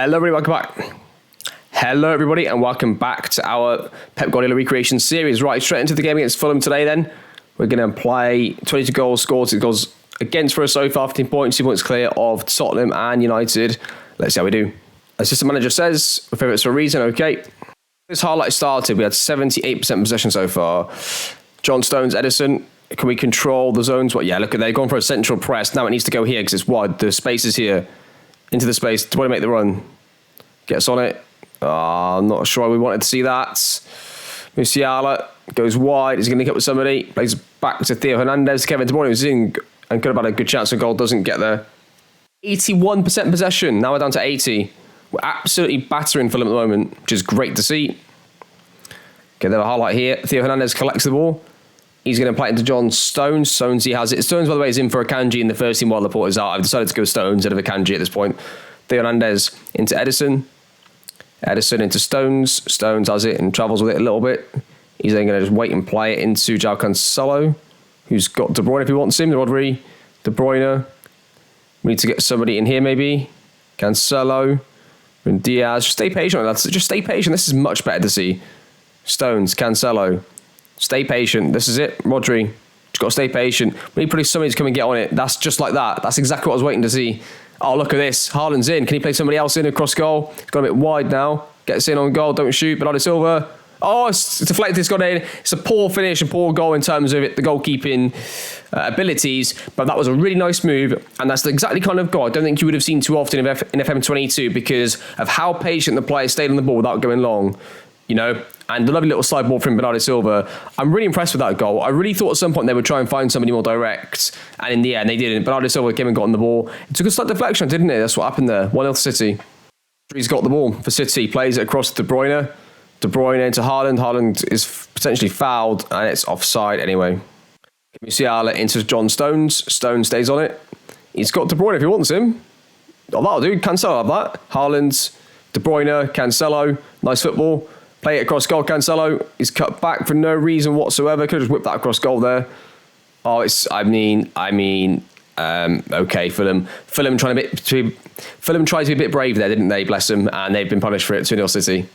Hello everybody, welcome back. Hello everybody and welcome back to our Pep Guardiola Recreation series. Right, straight into the game against Fulham today then. We're going to play 22 goals scored, 6 goals against for us so far, 15 points, 2 points clear of Tottenham and United. Let's see how we do. Assistant manager says, we're favourites for a reason, okay. This highlight started, we had 78% possession so far. John Stones, Edison, can we control the zones? Well, yeah, look, they've gone for a central press. Now it needs to go here because it's wide. The space is here. Into the space. Do you want to make the run? Gets on it. I'm not sure we wanted to see that. Musiala goes wide. He's going to get with somebody. Plays back to Theo Hernandez. Kevin De Bruyne was in and could have had a good chance of goal. Doesn't get there. 81% possession. Now we're down to 80. We're absolutely battering Fulham at the moment, which is great to see. Okay, there's a highlight here. Theo Hernandez collects the ball. He's going to play it into John Stones. Stones, he has it. Stones, by the way, is in for Akanji in the first team while Laporte is out. I've decided to go Stones instead of Akanji at this point. Theo Hernandez into Edison. Edison into Stones. Stones has it and travels with it a little bit. He's then going to just wait and play it into João Cancelo, who's got De Bruyne if he wants him. Rodri, De Bruyne. We need to get somebody in here maybe. Cancelo. And Diaz. Just stay patient. Just stay patient. This is much better to see. Stones, Cancelo. Stay patient. This is it. Rodri. Just got to stay patient. We need somebody to come and get on it. That's just like that. That's exactly what I was waiting to see. Oh, look at this. Haaland's in. Can he play somebody else in across goal? It's got a bit wide now. Gets in on goal. Don't shoot. Bernardo Silva. Oh, it's deflected. It's gone in. It's a poor finish and poor goal in terms of the goalkeeping abilities. But that was a really nice move. And that's the exactly kind of goal I don't think you would have seen too often in FM23 because of how patient the player stayed on the ball without going long. You know, and the lovely little slide ball from Bernardo Silva. I'm really impressed with that goal. I really thought at some point they would try and find somebody more direct. And in the end, they didn't. Bernardo Silva came and got on the ball. It took a slight deflection, didn't it? That's what happened there. 1-0 City. He's got the ball for City. Plays it across to De Bruyne. De Bruyne into Haaland. Haaland is potentially fouled and it's offside anyway. Musiala into John Stones. Stones stays on it. He's got De Bruyne if he wants him. Oh, that'll do. Cancelo have that. Haaland, De Bruyne, Cancelo. Nice football. Play it across goal, Cancelo. He's cut back for no reason whatsoever. Could have just whipped that across goal there. Oh, okay, Fulham tried to be a bit brave there, didn't they? Bless them. And they've been punished for it. 2-0 City.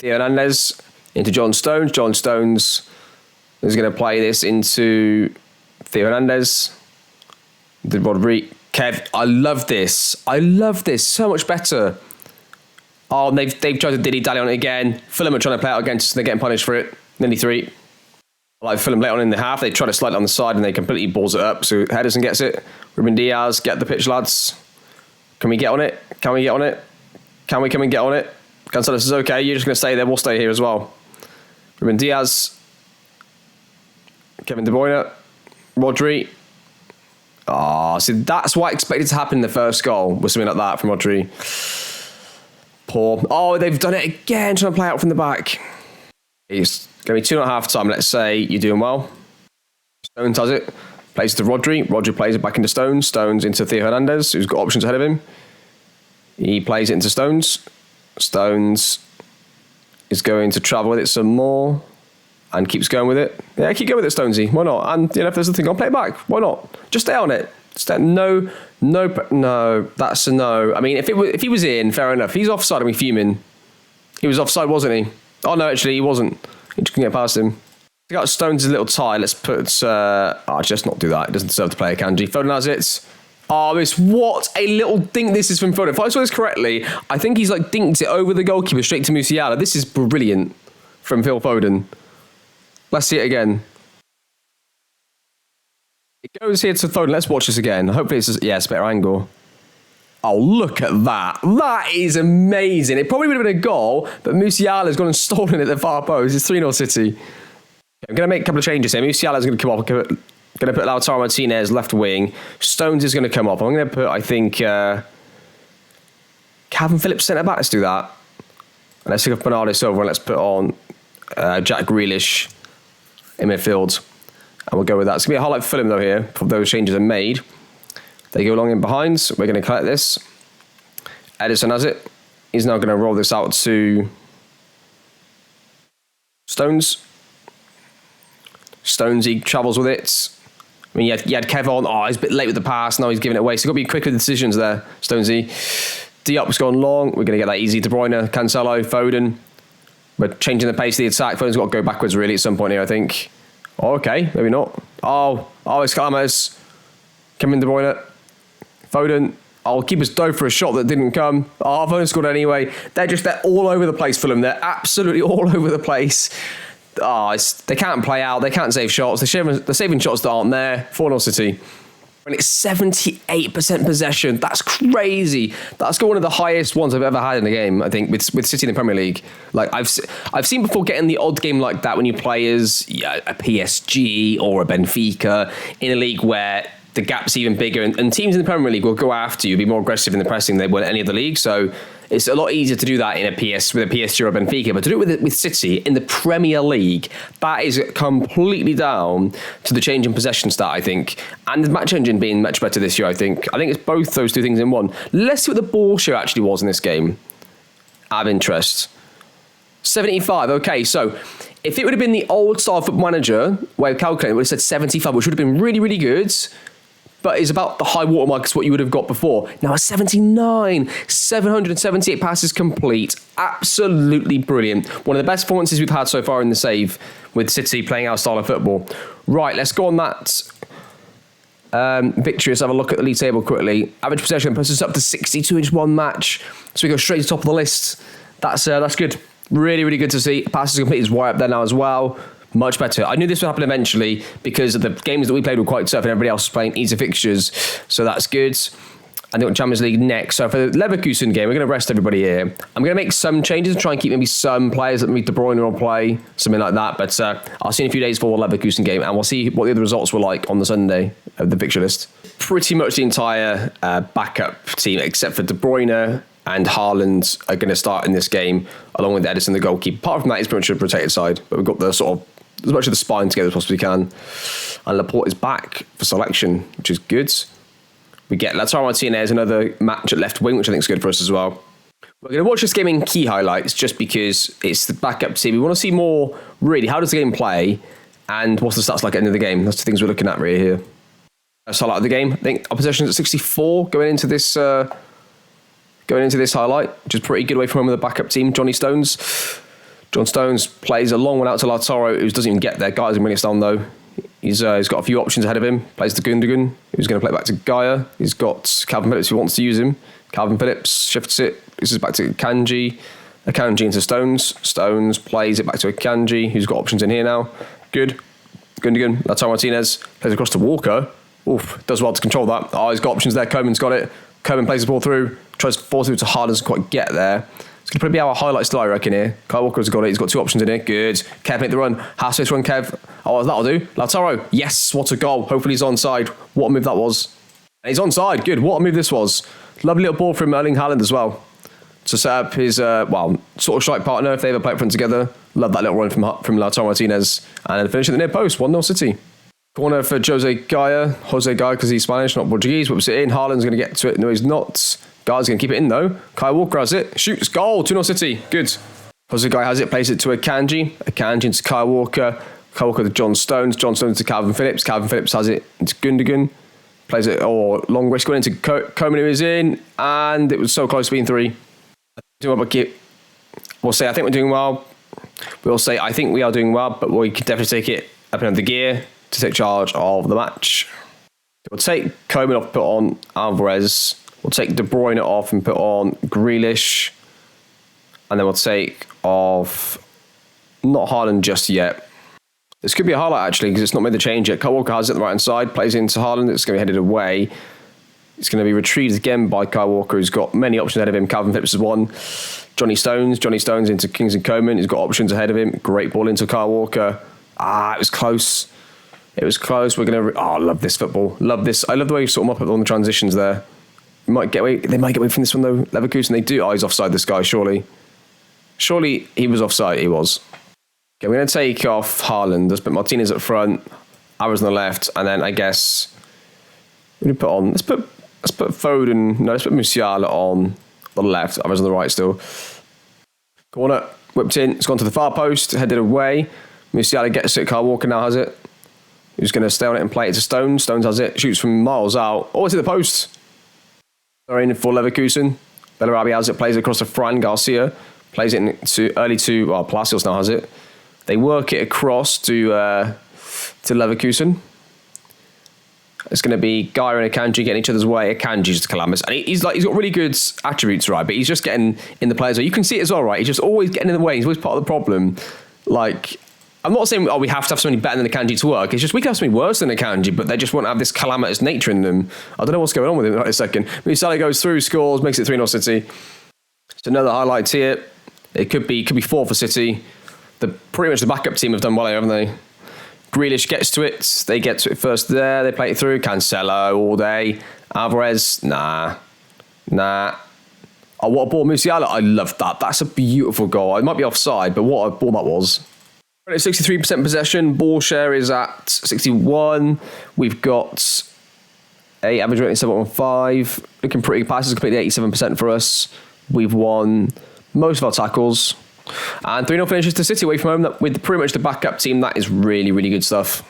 Theo Hernandez into John Stones. John Stones is going to play this into Theo Hernandez. The Rodri. Kev, I love this. So much better. Oh, and they've tried to dilly-dally on it again. Fulham are trying to play it out again, so they're getting punished for it. Nearly 3. Like Fulham late on in the half, they try to slide it on the side and they completely balls it up. So Henderson gets it. Ruben Diaz, get the pitch, lads. Can we get on it? Can we come and get on it? Cancelo says, okay, you're just going to stay there. We'll stay here as well. Ruben Diaz. Kevin De Bruyne. Rodri. Oh, see, that's what I expected to happen in the first goal, was something like that from Rodri. Poor. Oh, they've done it again, trying to play out from the back. It's going to be 2.5 time. Let's say you're doing well. Stones does it. Plays to Rodri. Rodri plays it back into Stones. Stones into Theo Hernandez, who's got options ahead of him. He plays it into Stones. Stones is going to travel with it some more and keeps going with it. Yeah, keep going with it, Stonesy. Why not? And if there's a thing, I'll play it back. Why not? Just stay on it. No, that's a no. I mean, if he was in, fair enough. He's offside and we fuming. He was offside, wasn't he? Oh, no, actually, he wasn't. He just couldn't get past him. We got Stones' little tie. Let's put... I'll just not do that. It doesn't deserve to play a Kanji. Foden has it. Oh, what a little dink this is from Foden. If I saw this correctly, I think he's dinked it over the goalkeeper straight to Musiala. This is brilliant from Phil Foden. Let's see it again. It goes here to Foden. Let's watch this again. Hopefully it's a better angle. Oh, look at that. That is amazing. It probably would have been a goal, but Musiala's gone and stolen it at the far post. It's 3-0 City. I'm going to make a couple of changes here. Musiala's going to come off. I'm going to put Lautaro Martinez left wing. Stones is going to come up. I'm going to put, I think, Calvin Phillips centre back. Let's do that. And let's pick up Bernardo Silva and let's put on Jack Grealish in midfield. And we'll go with that. It's going to be a highlight for Fulham, though, here. Those changes are made. They go along in behind. So we're going to collect this. Edison has it. He's now going to roll this out to Stones. Stones, he travels with it. I mean, you had Kev on. Oh, he's a bit late with the pass. Now he's giving it away. So you've got to be quick with the decisions there, Stonesy. Diop's gone long. We're going to get that easy. De Bruyne, Cancelo, Foden. We're changing the pace of the attack. Foden's got to go backwards really at some point here, I think. Oh, okay, maybe not. Oh, it's Calamers. Coming De Bruyne. Foden. Keepers dove for a shot that didn't come. Foden scored anyway. They're all over the place, Fulham. They're absolutely all over the place. They can't play out. They can't save shots. They're saving shots that aren't there. 4-0 City. And it's 78% possession. That's crazy. That's got one of the highest ones I've ever had in a game, I think, with City in the Premier League. Like I've seen before getting the odd game like that when you play as a PSG or a Benfica in a league where the gap's even bigger, and teams in the Premier League will go after you, be more aggressive in the pressing than they will in any other league. So it's a lot easier to do that with a PSG or a Benfica, but to do it with City in the Premier League, that is completely down to the change in possession stat, I think, and the match engine being much better this year. I think it's both those two things in one. Let's see what the ball share actually was in this game. Out of interest, 75. Okay, so if it would have been the old style Football Manager way of calculating, it would have said 75, which would have been really, really good. But it's about the high watermark is what you would have got before. Now, a 79, 778 passes complete. Absolutely brilliant. One of the best performances we've had so far in the save with City playing our style of football. Right, let's go on that victory. Let's have a look at the league table quickly. Average possession puts us up to 62 in one match. So we go straight to the top of the list. That's good. Really, really good to see. Passes complete is way up there now as well. Much better. I knew this would happen eventually because the games that we played were quite tough and everybody else was playing easier fixtures. So that's good. I think Champions League next. So for the Leverkusen game, we're going to rest everybody here. I'm going to make some changes and try and keep maybe some players that De Bruyne will play, something like that. But I'll see in a few days for the Leverkusen game and we'll see what the other results were like on the Sunday of the fixture list. Pretty much the entire backup team except for De Bruyne and Haaland are going to start in this game along with Edison, the goalkeeper. Apart from that, it's pretty much a protected side. But we've got the sort of as much of the spine together as possibly can. And Laporte is back for selection, which is good. We get Lautaro Martinez, another match at left wing, which I think is good for us as well. We're going to watch this game in key highlights just because it's the backup team. We want to see more, really, how does the game play and what's the stats like at the end of the game. That's the things we're looking at really here. First highlight of the game. I think our possession is at 64 going into this highlight, which is pretty good away from home with the backup team. John Stones plays a long one out to Lautaro, who doesn't even get there. Guy's bring us down though. He's got a few options ahead of him. Plays to Gundogan, who's going to play back to Gaia. He's got Calvin Phillips who wants to use him. Calvin Phillips shifts it. This is back to Akanji. Akanji into Stones. Stones plays it back to Akanji, who's got options in here now. Good. Gundogan. Lautaro Martinez plays across to Walker. Oof, does well to control that. He's got options there. Koeman's got it. Koeman plays the ball through. Tries to force it to Haaland, doesn't quite get there. It's going to probably be our highlight still, I reckon, here. Kyle Walker's got it. He's got two options in here. Good. Kev make the run. Has to run, Kev. That'll do. Lautaro. Yes, what a goal. Hopefully he's onside. What a move that was. And he's onside. Good. What a move this was. Lovely little ball from Erling Haaland as well. To set up his, sort of strike partner if they ever play up front together. Love that little run from Lautaro Martinez. And then finish at the near post. 1-0 City. Corner for Jose Gaia, because he's Spanish, not Portuguese. Whips it in. Haaland's going to get to it. No, he's not. Guy's going to keep it in though. Kyle Walker has it. Shoots. Goal. 2-0 City. Good. Jose Gaia has it. Plays it to Akanji. Akanji into Kyle Walker. Kyle Walker to John Stones. John Stones to Calvin Phillips. Calvin Phillips has it into Gundogan. Plays it. Long risk going into Koeman, who is in. And it was so close to being 3. We'll say I think we're doing well. We'll say I think we are doing well, but we can definitely take it up another gear to take charge of the match. We'll take Koeman off, put on Alvarez. We'll take De Bruyne off and put on Grealish. And then we'll take off, not Haaland just yet. This could be a highlight actually, because it's not made the change yet. Kyle Walker has it on the right hand side, plays into Haaland. It's going to be headed away. It's going to be retrieved again by Kyle Walker, who's got many options ahead of him. Calvin Phillips is one. Johnny Stones into Kingsley Coman. He's got options ahead of him. Great ball into Kyle Walker. It was close. It was close. We're going to... I love this football. Love this. I love the way you sort them up on the transitions there. They might get away from this one though. Leverkusen, they do. He's offside, this guy, surely. Surely he was offside. He was. Okay, we're going to take off Haaland. Let's put Martinez up front. Alvarez on the left. And then I guess... Let's put Foden... No, let's put Musiala on the left. Alvarez on the right still. Corner. Whipped in. It's gone to the far post. Headed away. Musiala gets it. Kyle Walker now has it. He's going to stay on it and play it to Stones. Stones has it. Shoots from miles out. It's at the post. They're in for Leverkusen. Bellarabi has it, plays it across to Fran Garcia, plays it Palacios now has it. They work it across to Leverkusen. It's going to be Gaia and Akanji getting each other's way. Akanji's just calamitous. And he's got really good attributes, right? But he's just getting in the players' way. You can see it as well, right? He's just always getting in the way. He's always part of the problem. Like, I'm not saying, we have to have somebody better than Akanji to work. It's just we can have somebody worse than Akanji, but they just won't have this calamitous nature in them. I don't know what's going on with him right a second. Musala goes through, scores, makes it 3-0 City. It's another highlight here. It could be 4 for City. Pretty much the backup team have done well here, haven't they? Grealish gets to it. They get to it first there. They play it through. Cancelo all day. Alvarez, nah. Oh, what a ball. Musiala, I love that. That's a beautiful goal. It might be offside, but what a ball that was. 63% possession. Ball share is at 61. We've got a average rating 7.5. Looking pretty. Passes completely 87% for us. We've won most of our tackles. And 3-0 finishes to City away from home with pretty much the backup team. That is really, really good stuff.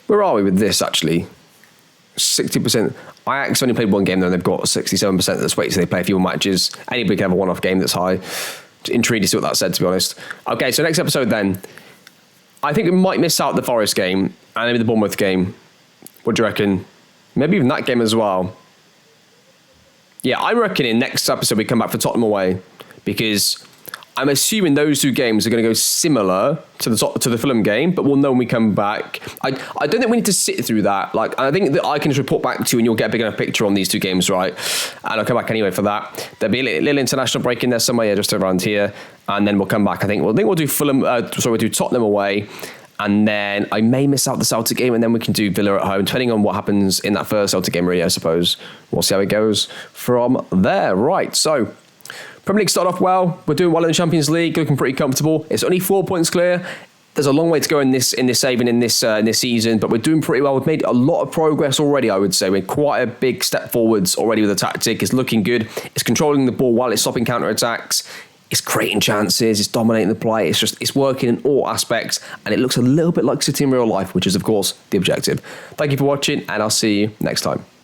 Where are we with this, actually? 60%. Ajax only played one game, though, and they've got 67% of the space, so they play a few more matches. Anybody can have a one-off game that's high. Intrigued to see what that said, to be honest. Okay, so next episode then. I think we might miss out the Forest game and maybe the Bournemouth game. What do you reckon? Maybe even that game as well. Yeah, I'm reckoning next episode we come back for Tottenham away, because I'm assuming those two games are going to go similar to the Fulham game, but we'll know when we come back. I don't think we need to sit through that. Like, I think that I can just report back to you and you'll get a big enough picture on these two games, right? And I'll come back anyway for that. There'll be a little international break in there somewhere, just around here, and then we'll come back. I think we'll do we'll do Tottenham away, and then I may miss out the Celtic game, and then we can do Villa at home, depending on what happens in that first Celtic game, really, I suppose. We'll see how it goes from there. Right, so Premier League started off well. We're doing well in the Champions League, looking pretty comfortable. It's only 4 points clear. There's a long way to go in this saving in this season, but we're doing pretty well. We've made a lot of progress already, I would say. We're quite a big step forwards already with the tactic. It's looking good. It's controlling the ball while it's stopping counter-attacks. It's creating chances. It's dominating the play. It's working in all aspects, and it looks a little bit like City in real life, which is, of course, the objective. Thank you for watching, and I'll see you next time.